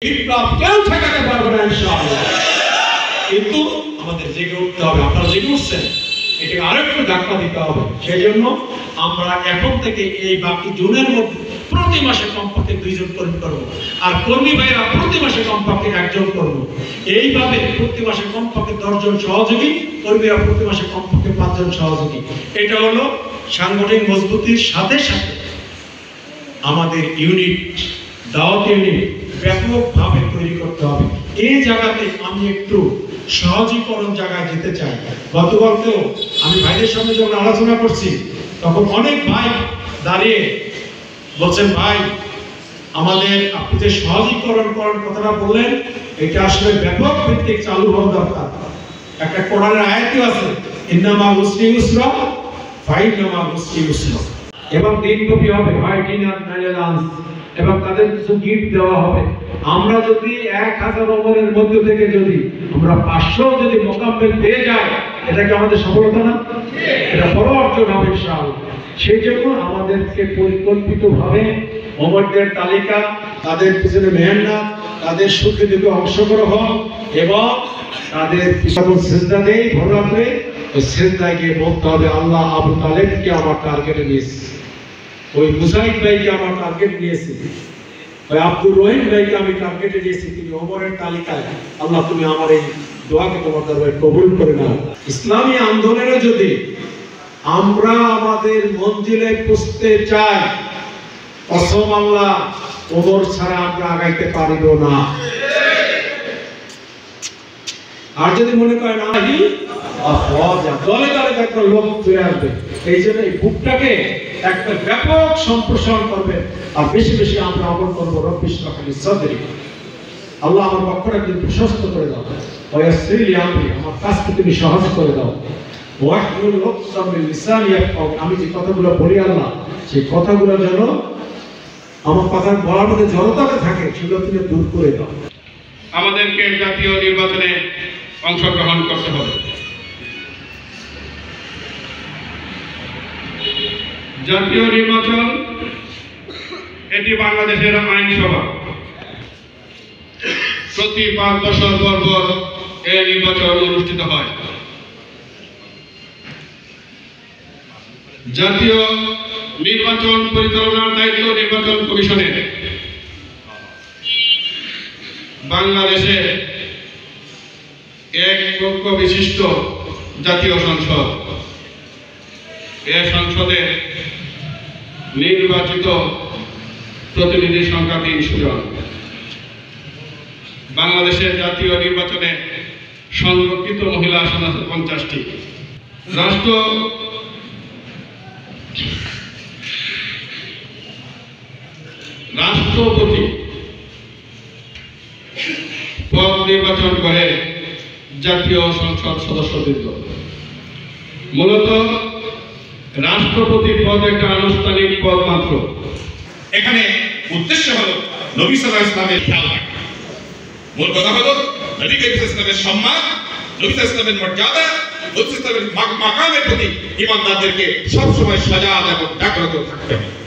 বিপ্লব কেউ ঠেকাতে পারবে না ইনশাআল্লাহ। কিন্তু আমাদের জেগে উঠতে হবে। আপনারা জেগে উঠছেন, এটাকে আরেকটু ধাক্কা দিতে হবে। সেই জন্য আমরা এখন থেকে এই বাকি জুনের মধ্যে প্রতি মাসে কমপক্ষে 2 জন কর্মী করবো, আর কর্মী ভাইরা প্রতি মাসে কমপক্ষে 1 জন করবো। এইভাবে প্রতি মাসে কমপক্ষে 10 জন সহযোগী, কর্মীরা প্রতি মাসে কমপক্ষে 5 জন সহযোগী। এটা হলো সাংগঠনিক মজবুতির সাথে সাথে আমাদের ইউনিট, দাওয়াত ইউনিট ব্যাপকভাবে তৈরি করতে হবে। এই জায়গাতে আমি একটু সহজীকরণ জায়গায় যেতে চাই। গতকালকেও আমি ভাইদের সঙ্গে যখন আলোচনা করছি, তখন অনেক ভাই দাঁড়িয়ে বলছেন, ভাই আমাদের আপনি যে সহজীকরণ করার কথাটা বললেন, এটা আসলে ব্যাপক ভিত্তিক চালু হওয়া দরকার। একটা কোরআনের আয়াতই আছে, ইন্নামা উসরি ইউসরা ফাইন্নামা উসরি ইউসরা, এবং দিনব্যাপী হবে, ভাই ডিনার নাইলে লাঞ্চ, এবং তাদের কিছু গিফট দেওয়া হবে। আমরা যদি 1000 ওমরের মধ্যে থেকে যদি আমরা 500 যদি মোকাম্মেল পেয়ে যাই, এটা কি আমাদের সফলতা না? এটা বড় অর্জন হবে ইনশাআল্লাহ। সেই জন্য আমাদেরকে পরিকল্পিতভাবে ওমরদের তালিকা, তাদের পিছনে মেহনত, তাদের সুখে দুঃখে অংশগ্রহণ এবং তাদের পিছনে সিজদা দেই ভোর রাত্রে, ওই সিজদায় গিয়ে বলতে হবে, আল্লাহ আবু তালেবকে আমার টার্গেটে নিয়েছে, ওই মুজাহিদ ভাইকে আমার টার্গেট নিয়েছে, ওই আব্দুর রহিম ভাইকে আমি টার্গেটে নিয়েছি, তিনি ওমরের তালিকায়, আল্লাহ তুমি আমার এই দোয়াকে তোমার দরবারে কবুল করে নাও। ইসলামী আন্দোলনে যদি আমরা আমাদের মঞ্জিলে পৌঁছতে চাই, কসম আল্লাহ, ওমর ছাড়া আমরা আগাইতে পারিব না। আর যদি মনে করেন দলে দলে একটা লোক চলে আসবে, এই জন্য এই বুকটাকে একটা ব্যাপক সম্প্রসারণ করবেন, আর বেশি বেশি আমরা আমল করবো। রব্বিশ রাহলি সাদরি, আল্লাহ আমার বক্ষটা তুমি প্রশস্ত করে দাও, ওয়াসির লি আমরি, আমার কাজকে তুমি সহজ করে দাও, ওয়াহলুল উকদাম মিন লিসানি ইয়াফকাহু, আমি যে কথাগুলো বলি আল্লাহ, সেই কথাগুলো যেন আমার কথা বলার মধ্যে জড়তাটা থাকে, সেগুলো তুমি দূর করে দাও। আমাদেরকে জাতীয় নির্বাচনে অংশগ্রহণ করতে হবে। জাতীয় নির্বাচন এটি বাংলাদেশের আইনসভা, প্রতি 5 বছর পর পর এই নির্বাচন অনুষ্ঠিত হয়। জাতীয় নির্বাচন পরিচালনার দায়িত্ব নির্বাচন কমিশনের। বাংলাদেশে 1 কক্ষ বিশিষ্ট জাতীয় সংসদ, এই সংসদে নির্বাচিত প্রতিনিধি সংখ্যা 300 জন। বাংলাদেশের জাতীয় নির্বাচনে সংরক্ষিত মহিলা আসন আছে 50টি। রাষ্ট্রপতি পদ নির্বাচন করে জাতীয় সংসদ সদস্যবৃন্দ। মূলত রাষ্ট্রপতি পদ একটা আনুষ্ঠানিক পদ মাত্র। এখানে উদ্দেশ্য হলো নবী সাল্লাল্লাহু আলাইহি ওয়াসাল্লামের খেয়াল রাখা। মূল কথা হলো নবী করিম সাল্লাল্লাহু আলাইহি ওয়াসাল্লামের সম্মান, নবী সাল্লাল্লাহু আলাইহি ওয়াসাল্লামের মর্যাদা, নবী সাল্লাল্লাহু আলাইহি ওয়াসাল্লামের মাকামের প্রতি ইমানদারদেরকে সবসময় সজাগ এবং জাগ্রত থাকতে হবে।